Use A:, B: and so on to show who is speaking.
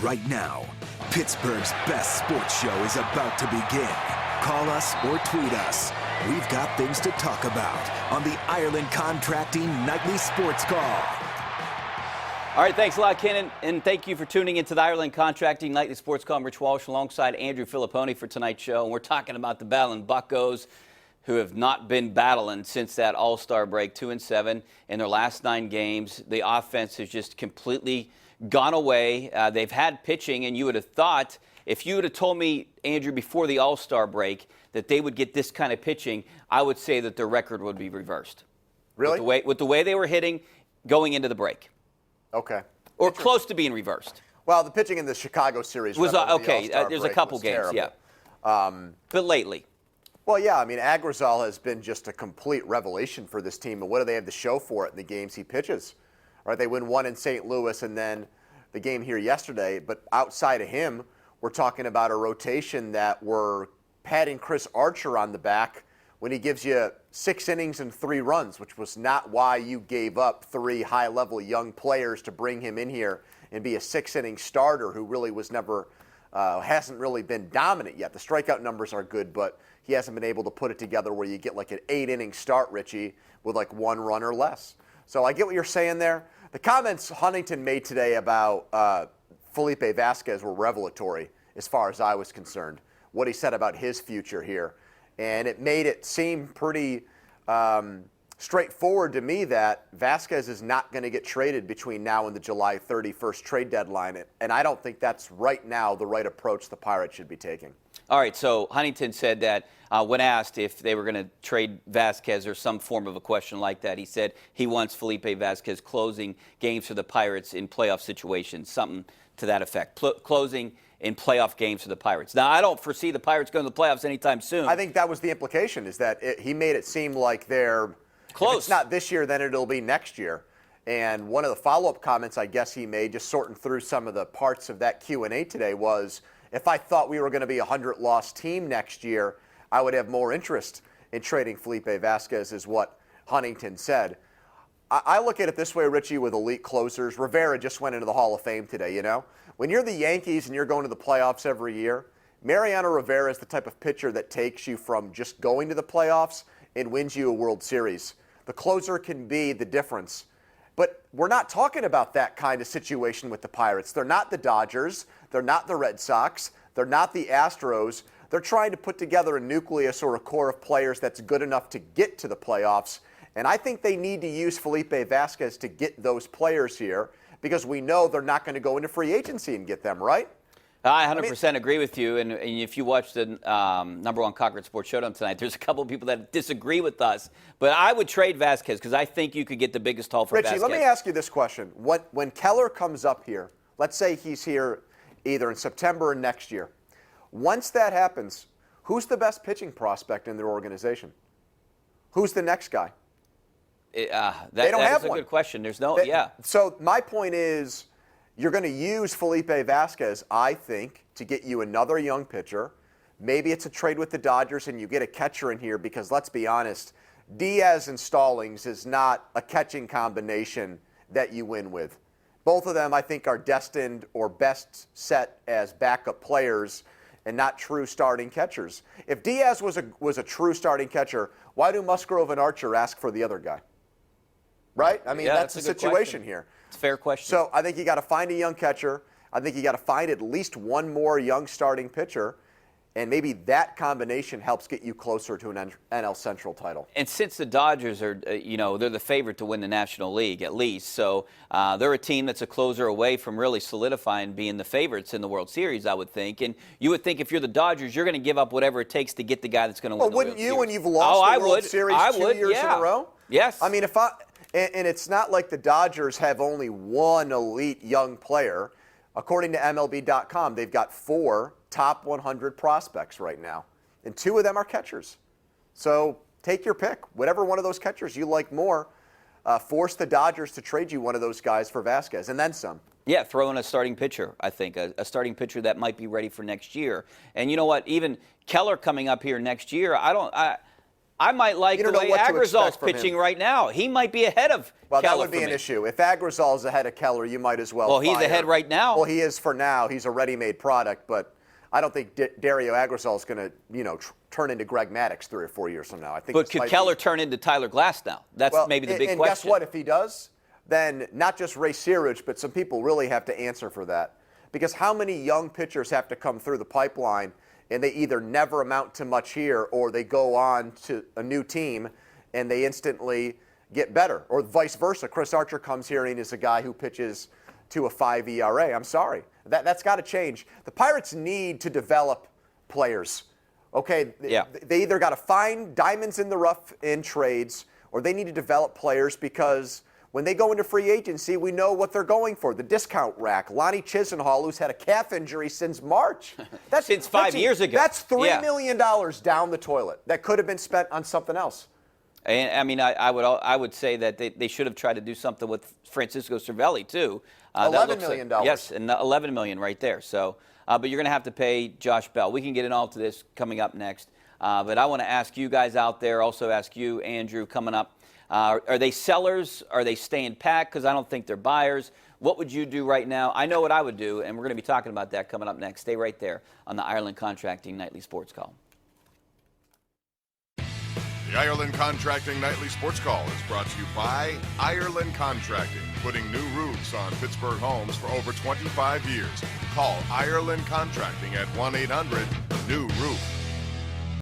A: Right now, Pittsburgh's best sports show is about to begin. Call us or tweet us. We've got things to talk about on the Ireland Contracting Nightly Sports Call.
B: All right, thanks a lot, Ken, and thank you for tuning into the Ireland Contracting Nightly Sports Call. I'm Rich Walsh alongside Andrew Filipponi for tonight's show, and we're talking about the battling Buccos, who have not been battling since that All-Star break, 2-7 in their last 9 games. The offense has just completely gone away. They've had pitching, and you would have thought, if you would have told me, Andrew, before the All-Star break that they would get this kind of pitching, I would say that their record would be reversed.
C: Really?
B: With the way they were hitting going into the break.
C: Okay.
B: Or close to being reversed.
C: Well, the pitching in the Chicago series
B: Was
C: okay.
B: There's a couple games,
C: terrible.
B: yeah. But lately.
C: Well, yeah, I mean, Agrizal has been just a complete revelation for this team. And what do they have to show for it in the games he pitches? Right, they win one in St. Louis and then the game here yesterday. But outside of him, we're talking about a rotation that we're patting Chris Archer on the back when he gives you 6 innings and 3 runs, which was not why you gave up 3 high-level young players to bring him in here and be a 6-inning starter who really was never, hasn't really been dominant yet. The strikeout numbers are good, but he hasn't been able to put it together where you get like an 8-inning start, Richie, with like 1 run or less. So I get what you're saying there. The comments Huntington made today about Felipe Vasquez were revelatory as far as I was concerned, what he said about his future here. And it made it seem pretty straightforward to me that Vasquez is not going to get traded between now and the July 31st trade deadline. And I don't think that's right now the right approach the Pirates should be taking.
B: All right, so Huntington said that when asked if they were going to trade Vasquez or some form of a question like that, he said he wants Felipe Vasquez closing games for the Pirates in playoff situations, something to that effect. Closing in playoff games for the Pirates. Now, I don't foresee the Pirates going to the playoffs anytime soon.
C: I think that was the implication, is that he made it seem like they're
B: close.
C: If it's not this year, then it'll be next year. And one of the follow-up comments I guess he made, just sorting through some of the parts of that Q&A today, was if I thought we were going to be a 100-loss team next year, I would have more interest in trading Felipe Vasquez, is what Huntington said. I look at it this way, Richie, with elite closers. Rivera just went into the Hall of Fame today, you know? When you're the Yankees and you're going to the playoffs every year, Mariano Rivera is the type of pitcher that takes you from just going to the playoffs and wins you a World Series. The closer can be the difference. But we're not talking about that kind of situation with the Pirates. They're not the Dodgers. They're not the Red Sox. They're not the Astros. They're trying to put together a nucleus or a core of players that's good enough to get to the playoffs. And I think they need to use Felipe Vasquez to get those players here, because we know they're not going to go into free agency and get them, right?
B: I 100% agree with you. And if you watch the number 1 Concord Sports Showdown tonight, there's a couple of people that disagree with us. But I would trade Vasquez because I think you could get the biggest haul for Vasquez.
C: Richie, let me ask you this question. When Keller comes up here, let's say he's here either in September or next year. Once that happens, who's the best pitching prospect in their organization? Who's the next guy?
B: They don't have one. That's a good question. There's no,
C: So my point is, you're going to use Felipe Vasquez, I think, to get you another young pitcher. Maybe it's a trade with the Dodgers and you get a catcher in here, because let's be honest, Diaz and Stallings is not a catching combination that you win with. Both of them, I think, are destined or best set as backup players and not true starting catchers. If Diaz was a true starting catcher, why do Musgrove and Archer ask for the other guy? Right? I mean, that's the situation here.
B: It's a fair question.
C: So I think you got to find a young catcher. I think you got to find at least one more young starting pitcher, and maybe that combination helps get you closer to an NL Central title.
B: And since the Dodgers are, they're the favorite to win the National League at least, so they're a team that's a closer away from really solidifying being the favorites in the World Series, I would think. And you would think if you're the Dodgers, you're going to give up whatever it takes to get the guy that's going to win the World Series.
C: Well, wouldn't you when you've lost the World Series 2 years in a row?
B: Yes.
C: I mean, and it's not like the Dodgers have only one elite young player. According to MLB.com, they've got 4 top 100 prospects right now, and 2 of them are catchers. So take your pick. Whatever one of those catchers you like more, force the Dodgers to trade you one of those guys for Vasquez, and then some.
B: Yeah, throw in a starting pitcher, I think, a starting pitcher that might be ready for next year. And you know what? Even Keller coming up here next year, I might like
C: You
B: the
C: don't know
B: way
C: what to
B: Agrizal's
C: expect from
B: pitching
C: him.
B: right now. He might be ahead of
C: Well,
B: Keller
C: that would be
B: for
C: an
B: me.
C: issue. If Agrizal's ahead of Keller, you might as well
B: Well, he's
C: fire
B: ahead
C: him.
B: right now.
C: Well, he is for now. He's a ready-made product, but I don't think Dario Agrizal is going to, turn into Greg Maddux 3 or 4 years from now. I think.
B: But
C: this
B: could
C: might
B: Keller
C: be,
B: turn into Tyler Glass now? That's
C: well,
B: maybe the big
C: and
B: question.
C: guess what? If he does, then not just Ray Searage, but some people really have to answer for that. Because how many young pitchers have to come through the pipeline and they either never amount to much here or they go on to a new team and they instantly get better, or vice versa. Chris Archer comes here and he's a guy who pitches to a 5 ERA. I'm sorry. That's got to change. The Pirates need to develop players. Okay,
B: Yeah.
C: They either got to find diamonds in the rough in trades or they need to develop players, because when they go into free agency, we know what they're going for. The discount rack. Lonnie Chisenhall, who's had a calf injury since March.
B: Since 5 years ago.
C: That's $3
B: Yeah.
C: million down the toilet that could have been spent on something else.
B: And I mean, I would say that they should have tried to do something with Francisco Cervelli too. That
C: $11
B: looks
C: million.
B: Yes, and $11 million right there. So, but you're going to have to pay Josh Bell. We can get into all to this coming up next. But I want to ask you guys out there, also ask you, Andrew, coming up. Are they sellers? Are they staying pat? Because I don't think they're buyers. What would you do right now? I know what I would do, and we're going to be talking about that coming up next. Stay right there on the Ireland Contracting Nightly Sports Call.
D: The Ireland Contracting Nightly Sports Call is brought to you by Ireland Contracting, putting new roofs on Pittsburgh homes for over 25 years. Call Ireland Contracting at 1-800-NEW-ROOF.